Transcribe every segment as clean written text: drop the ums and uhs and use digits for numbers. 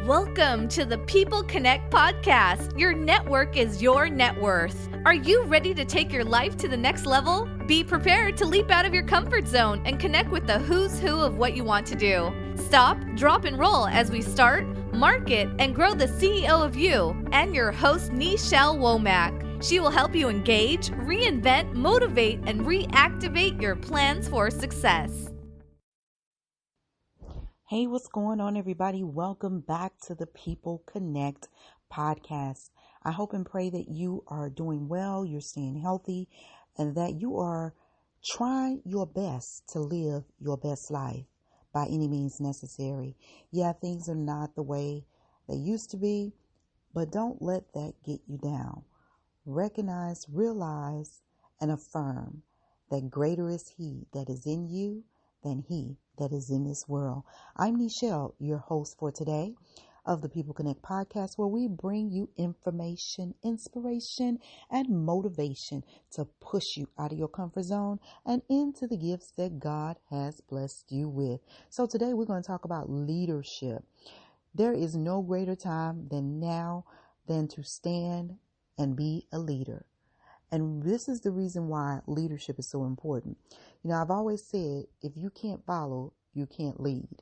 Welcome to the People Connect podcast. Your network is your net worth. Are you ready to take your life to the next level? Be prepared to leap out of your comfort zone and connect with the who's who of what you want to do. Stop, drop, and roll as we start, market, and grow the CEO of you and your host, Nichelle Womack. She will help you engage, reinvent, motivate, and reactivate your plans for success. Hey, what's going on, everybody? Welcome back to the People Connect podcast. I hope and pray that you are doing well, you're staying healthy, and that you are trying your best to live your best life by any means necessary. Yeah, things are not the way they used to be, but don't let that get you down. Recognize, realize, and affirm that greater is He that is in you than he that is in this world. I'm Nichelle, your host for today of the People Connect podcast, where we bring you information, inspiration, and motivation to push you out of your comfort zone and into the gifts that God has blessed you with. So today we're going to talk about leadership. There is no greater time than now than to stand and be a leader. And this is the reason why leadership is so important. You know, I've always said, if you can't follow, you can't lead.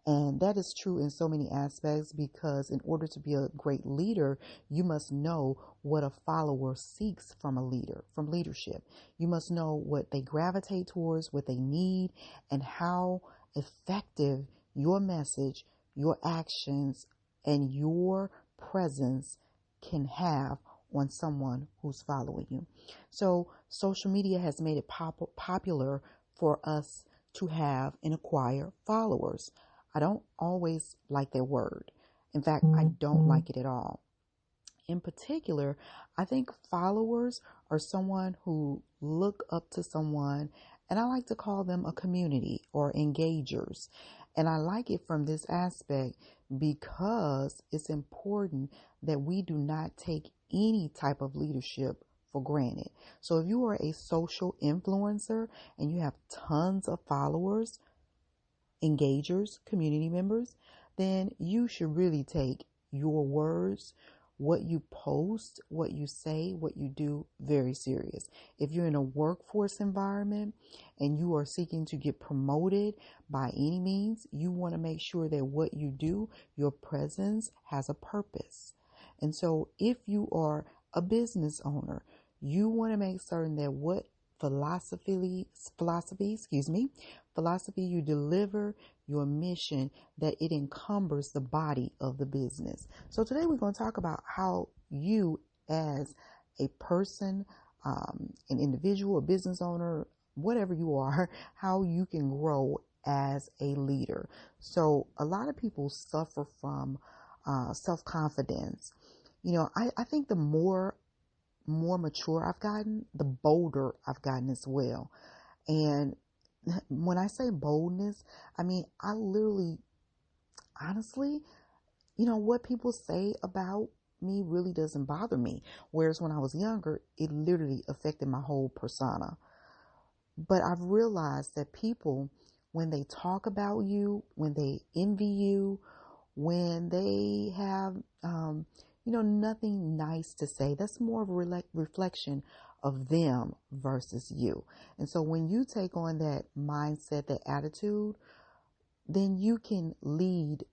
And that is true in so many aspects, because in order to be a great leader, you must know what a follower seeks from a leader, from leadership. You must know what they gravitate towards, what they need, and how effective your message, your actions, and your presence can have on someone who's following you. So social media has made it popular for us to have and acquire followers. I don't always like that word. In fact, I don't like it at all. In particular, I think followers are someone who look up to someone, and I like to call them a community or engagers. And I like it from this aspect because it's important that we do not take any type of leadership for granted. So if you are a social influencer and you have tons of followers, engagers, community members, then you should really take your words, what you post, what you say, what you do very serious. If you're in a workforce environment and you are seeking to get promoted by any means, you want to make sure that what you do, your presence has a purpose. And so if you are a business owner, you want to make certain that what philosophy you deliver, your mission, that it encumbers the body of the business. So today we're going to talk about how you as a person, an individual, a business owner, whatever you are, how you can grow as a leader. So a lot of people suffer from self-confidence. You know, I think the more mature I've gotten, the bolder I've gotten as well. And when I say boldness, I mean, I literally, honestly, you know, what people say about me really doesn't bother me. Whereas when I was younger, it literally affected my whole persona. But I've realized that people, when they talk about you, when they envy you, when they have, nothing nice to say, that's more of a reflection of them versus you. And so when you take on that mindset, that attitude, then you can lead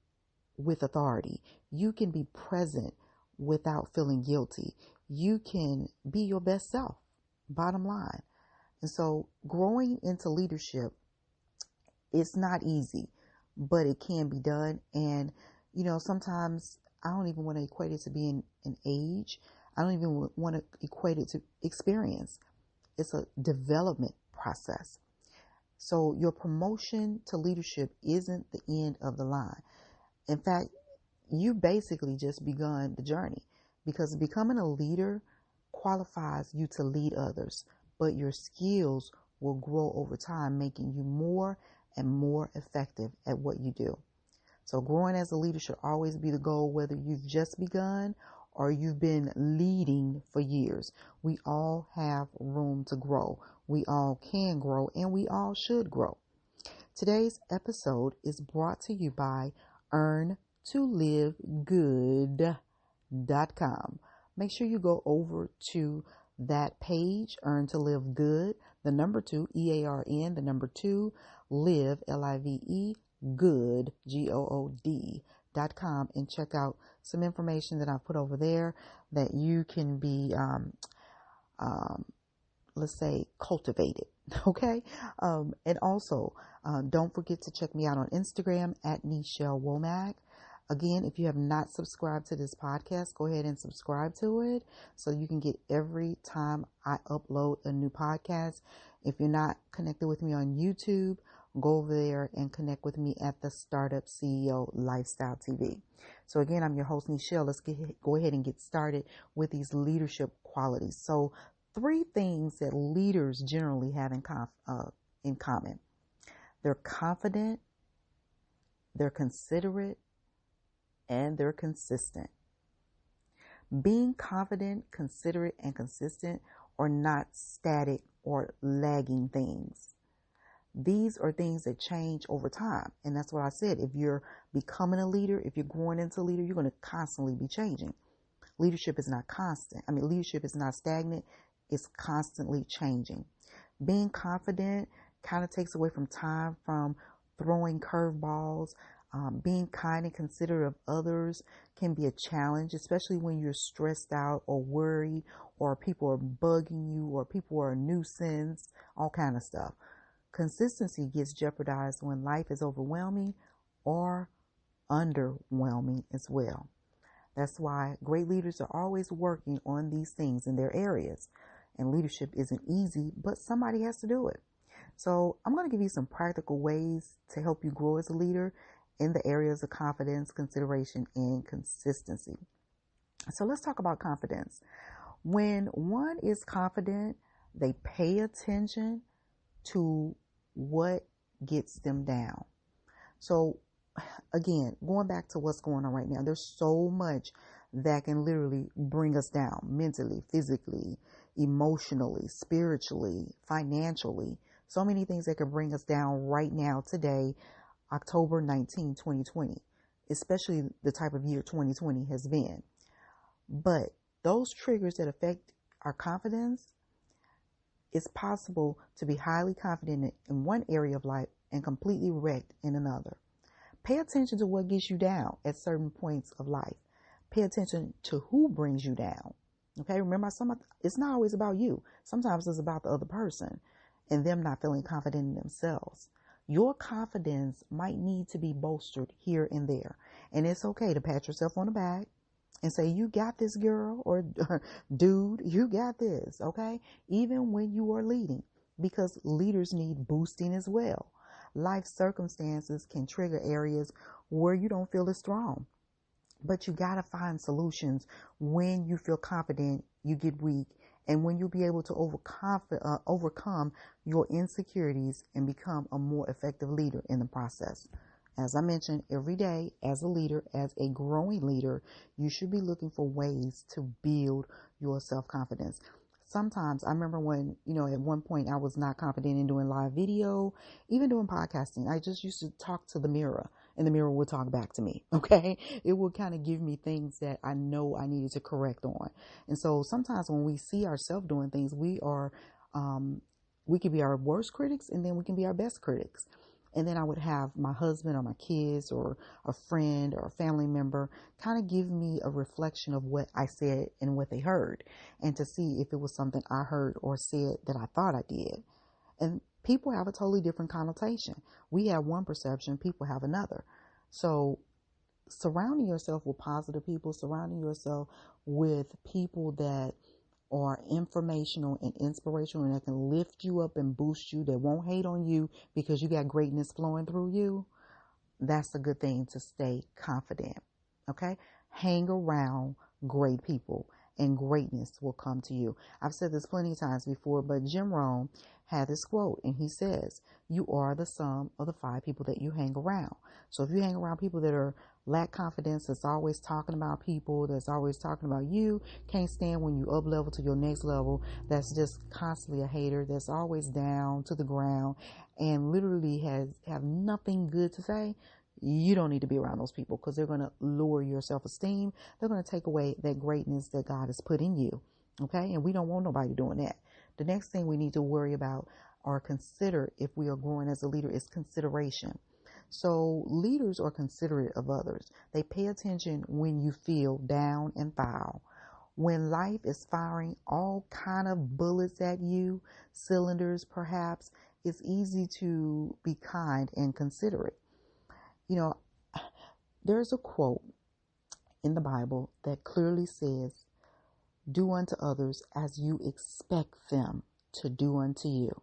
with authority. You can be present without feeling guilty. You can be your best self, bottom line. And so growing into leadership, it's not easy, but it can be done. And, you know, sometimes I don't even want to equate it to being an age. I don't even want to equate it to experience. It's a development process. So your promotion to leadership isn't the end of the line. In fact, you basically just begun the journey, because becoming a leader qualifies you to lead others, but your skills will grow over time, making you more and more effective at what you do. So growing as a leader should always be the goal, whether you've just begun or you've been leading for years. We all have room to grow. We all can grow, and we all should grow. Today's episode is brought to you by earntoLiveGood.com. Make sure you go over to that page, Earn to Live Good, the number 2, EARN, the number 2, live, LIVE, good, GOOD.com, and check out some information that I put over there that you can be, let's say, cultivated. Okay. And also, don't forget to check me out on Instagram at Nichelle Womack. Again, if you have not subscribed to this podcast, go ahead and subscribe to it so you can get every time I upload a new podcast. If you're not connected with me on YouTube, go over there and connect with me at the Startup CEO Lifestyle TV. So again, I'm your host, Nichelle. Let's go ahead and get started with these leadership qualities. So 3 things that leaders generally have in common. They're confident, they're considerate, and they're consistent. Being confident, considerate, and consistent are not static or lagging things. These are things that change over time. And that's what I said. If you're becoming a leader, if you're growing into a leader, you're going to constantly be changing. Leadership is not constant. Leadership is not stagnant. It's constantly changing. Being confident kind of takes away from time from throwing curveballs. Being kind and considerate of others can be a challenge, especially when you're stressed out or worried, or people are bugging you, or people are a nuisance, all kind of stuff. Consistency gets jeopardized when life is overwhelming or underwhelming as well. That's why great leaders are always working on these things in their areas. And leadership isn't easy, but somebody has to do it. So I'm going to give you some practical ways to help you grow as a leader in the areas of confidence, consideration, and consistency. So let's talk about confidence. When one is confident, they pay attention to what gets them down. So again, going back to what's going on right now, there's so much that can literally bring us down mentally, physically, emotionally, spiritually, financially. So many things that can bring us down right now, today, October 19, 2020, especially the type of year 2020 has been. But those triggers that affect our confidence, it's possible to be highly confident in one area of life and completely wrecked in another. Pay attention to what gets you down at certain points of life. Pay attention to who brings you down. Okay, remember, it's not always about you. Sometimes it's about the other person and them not feeling confident in themselves. Your confidence might need to be bolstered here and there. And it's okay to pat yourself on the back and say, you got this, girl, or dude, you got this, okay? Even when you are leading, because leaders need boosting as well. Life circumstances can trigger areas where you don't feel as strong. But you got to find solutions. When you feel confident, you get weak. And when you'll be able to overcome your insecurities and become a more effective leader in the process. As I mentioned, every day as a leader, as a growing leader, you should be looking for ways to build your self-confidence. Sometimes I remember when, at one point I was not confident in doing live video, even doing podcasting. I just used to talk to the mirror and the mirror would talk back to me. Okay. It would kind of give me things that I know I needed to correct on. And so sometimes when we see ourselves doing things, we can be our worst critics and then we can be our best critics. And then I would have my husband or my kids or a friend or a family member kind of give me a reflection of what I said and what they heard, and to see if it was something I heard or said that I thought I did. And people have a totally different connotation. We have one perception, people have another. So surrounding yourself with positive people, surrounding yourself with people that are informational and inspirational and that can lift you up and boost you, that won't hate on you because you got greatness flowing through you, that's a good thing to stay confident. Okay? Hang around great people and greatness will come to you. I've said this plenty of times before, but Jim Rohn had this quote and he says, you are the sum of the 5 people that you hang around. So if you hang around people that lack confidence, that's always talking about people, that's always talking about you, can't stand when you up level to your next level, that's just constantly a hater, that's always down to the ground and literally have nothing good to say, you don't need to be around those people because they're going to lower your self-esteem. They're going to take away that greatness that God has put in you. Okay. And we don't want nobody doing that. The next thing we need to worry about or consider if we are growing as a leader is consideration. So leaders are considerate of others. They pay attention when you feel down and foul. When life is firing all kind of bullets at you, cylinders perhaps, it's easy to be kind and considerate. You know, there's a quote in the Bible that clearly says, do unto others as you expect them to do unto you.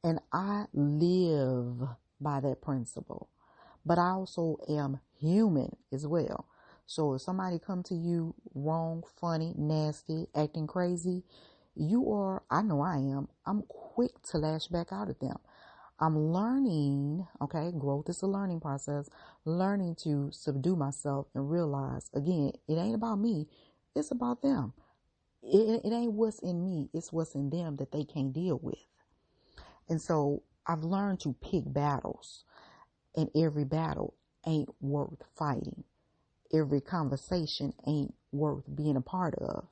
And I live by that principle, but I also am human as well. So if somebody come to you wrong, funny, nasty, acting crazy, I know I am, I'm quick to lash back out at them. I'm learning, okay, growth is a learning process, learning to subdue myself and realize, again, it ain't about me, it's about them. It ain't what's in me, it's what's in them that they can't deal with. And so I've learned to pick battles, and every battle ain't worth fighting. Every conversation ain't worth being a part of,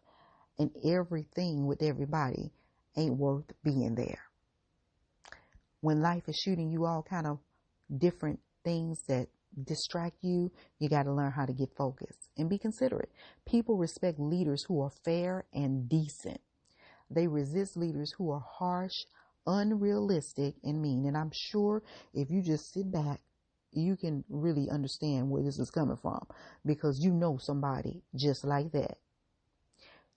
and everything with everybody ain't worth being there. When life is shooting you all kind of different things that distract you, you got to learn how to get focused and be considerate. People respect leaders who are fair and decent. They resist leaders who are harsh, unrealistic, and mean. And I'm sure if you just sit back, you can really understand where this is coming from, because you know somebody just like that.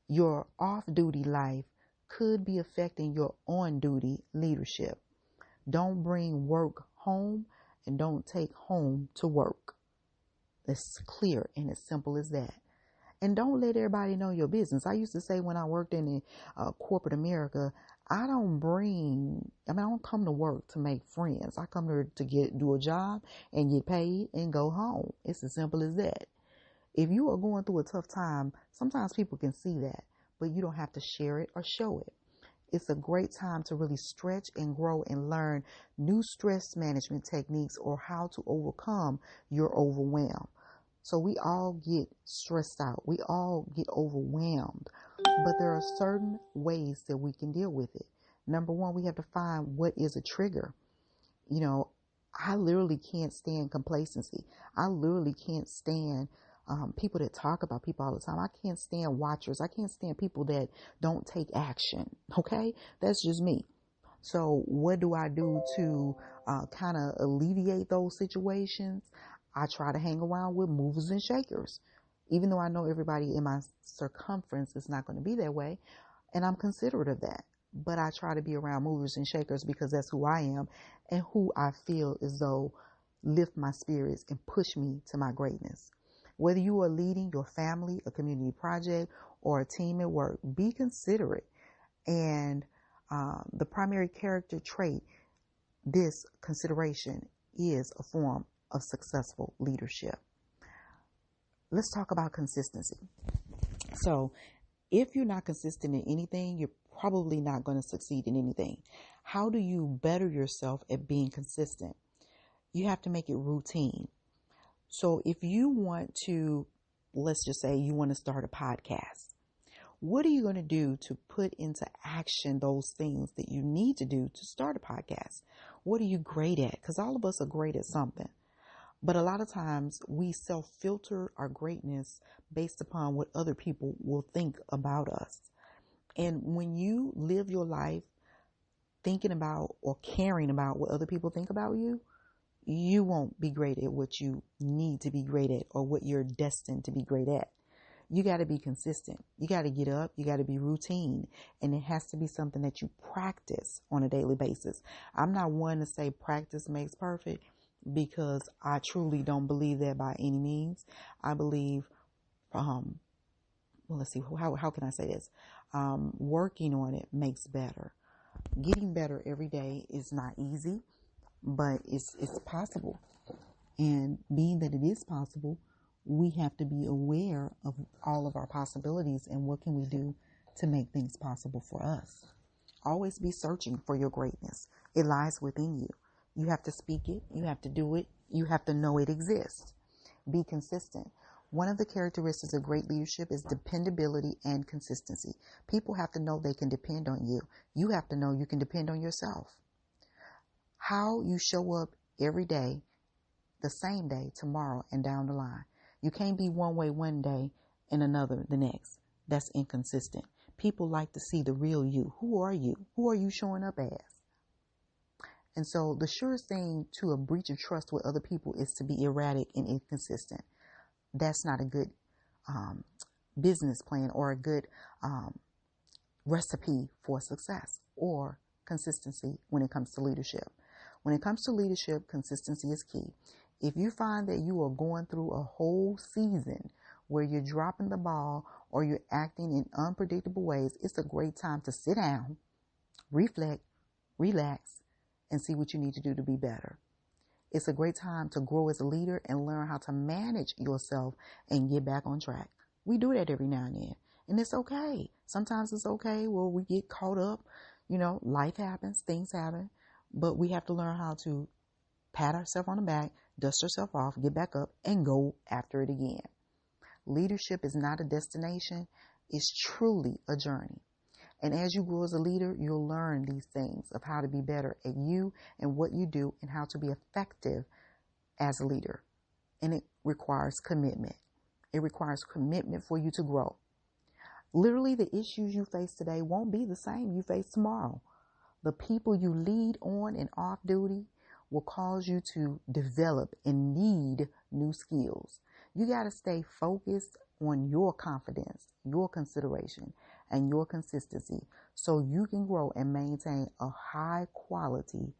Your off-duty life could be affecting your on-duty leadership. Don't bring work home, and don't take home to work. It's clear and as simple as that. And don't let everybody know your business. I used to say when I worked in corporate America, I don't come to work to make friends. I come here to do a job and get paid and go home. It's as simple as that. If you are going through a tough time, sometimes people can see that, but you don't have to share it or show it. It's a great time to really stretch and grow and learn new stress management techniques or how to overcome your overwhelm. So we all get stressed out. We all get overwhelmed, but there are certain ways that we can deal with it. Number one, we have to find what is a trigger. You know, I literally can't stand complacency. I literally can't stand people that talk about people all the time. I can't stand watchers. I can't stand people that don't take action. Okay. That's just me. So what do I do to kind of alleviate those situations? I try to hang around with movers and shakers, even though I know everybody in my circumference is not going to be that way. And I'm considerate of that. But I try to be around movers and shakers because that's who I am and who I feel as though lift my spirits and push me to my greatness. Whether you are leading your family, a community project, or a team at work, be considerate. And the primary character trait, this consideration, is a form of successful leadership. Let's talk about consistency. So if you're not consistent in anything, you're probably not going to succeed in anything. How do you better yourself at being consistent? You have to make it routine. So if you want to, let's just say you want to start a podcast, what are you going to do to put into action those things that you need to do to start a podcast? What are you great at? Because all of us are great at something. But a lot of times we self-filter our greatness based upon what other people will think about us. And when you live your life thinking about or caring about what other people think about you, you won't be great at what you need to be great at or what you're destined to be great at. You got to be consistent. You got to get up. You got to be routine. And it has to be something that you practice on a daily basis. I'm not one to say practice makes perfect, because I truly don't believe that by any means. I believe, let's see, how can I say this? Working on it makes better. Getting better every day is not easy, but it's possible. And being that it is possible, we have to be aware of all of our possibilities and what can we do to make things possible for us. Always be searching for your greatness. It lies within you. You have to speak it. You have to do it. You have to know it exists. Be consistent. One of the characteristics of great leadership is dependability and consistency. People have to know they can depend on you. You have to know you can depend on yourself. How you show up every day, the same day, tomorrow, and down the line. You can't be one way one day and another the next. That's inconsistent. People like to see the real you. Who are you? Who are you showing up as? And so the surest thing to a breach of trust with other people is to be erratic and inconsistent. That's not a good business plan or a good recipe for success or consistency when it comes to leadership. When it comes to leadership, consistency is key. If you find that you are going through a whole season where you're dropping the ball or you're acting in unpredictable ways, it's a great time to sit down, reflect, relax, and see what you need to do to be better. It's a great time to grow as a leader and learn how to manage yourself and get back on track. We do that every now and then, and it's okay. Sometimes it's okay where we get caught up. Life happens, things happen, but we have to learn how to pat ourselves on the back, dust ourselves off, get back up, and go after it again. Leadership is not a destination. It's truly a journey. And as you grow as a leader, you'll learn these things of how to be better at you and what you do and how to be effective as a leader. And it requires commitment. It requires commitment for you to grow. Literally, the issues you face today won't be the same you face tomorrow. The people you lead on and off duty will cause you to develop and need new skills. You got to stay focused on your confidence, your consideration, and your consistency so you can grow and maintain a high quality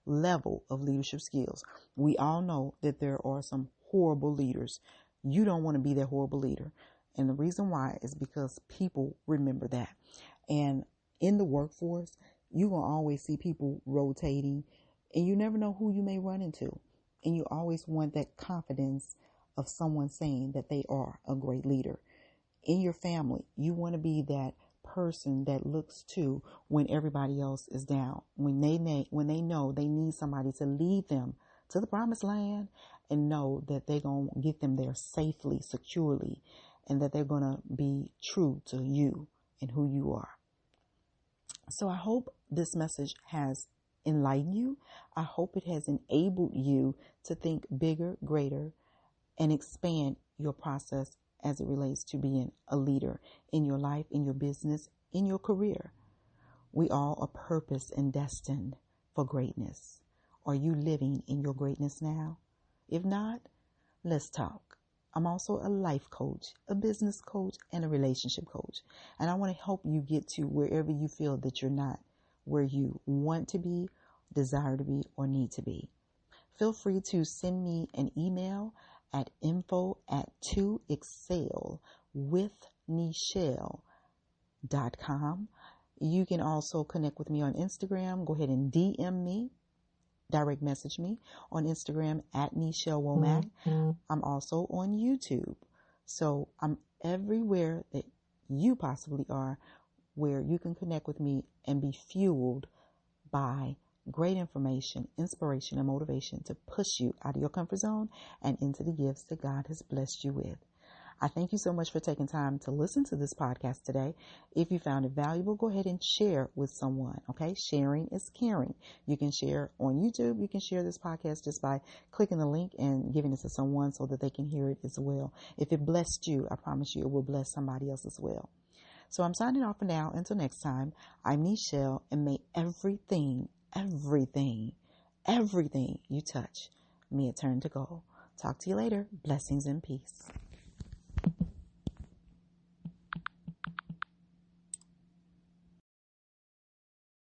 level of leadership skills. We all know that there are some horrible leaders. You don't want to be that horrible leader. And the reason why is because people remember that. And in the workforce, you're going to always see people rotating, and you never know who you may run into. And you always want that confidence of someone saying that they are a great leader. In your family, you want to be that person that looks to when everybody else is down, when they know they need somebody to lead them to the promised land and know that they're going to get them there safely, securely, and that they're going to be true to you and who you are. So I hope this message has enlightened you. I hope it has enabled you to think bigger, greater, and expand your process as it relates to being a leader in your life, in your business, in your career. We all are purposed and destined for greatness. Are you living in your greatness now? If not, let's talk. I'm also a life coach, a business coach, and a relationship coach. And I want to help you get to wherever you feel that you're not where you want to be, desire to be, or need to be. Feel free to send me an email at info@2excelwithnichelle.com. You can also connect with me on Instagram. Go ahead and DM me, direct message me on Instagram at Nichelle Womack. I'm also on YouTube. So I'm everywhere that you possibly are where you can connect with me and be fueled by great information, inspiration, and motivation to push you out of your comfort zone and into the gifts that God has blessed you with. I thank you so much for taking time to listen to this podcast today. If you found it valuable, go ahead and share with someone. Okay. Sharing is caring. You can share on YouTube. You can share this podcast just by clicking the link and giving it to someone so that they can hear it as well. If it blessed you, I promise you it will bless somebody else as well. So I'm signing off for now. Until next time, I'm Nichelle, and may everything you touch may it turn to gold. Talk to you later. Blessings and peace.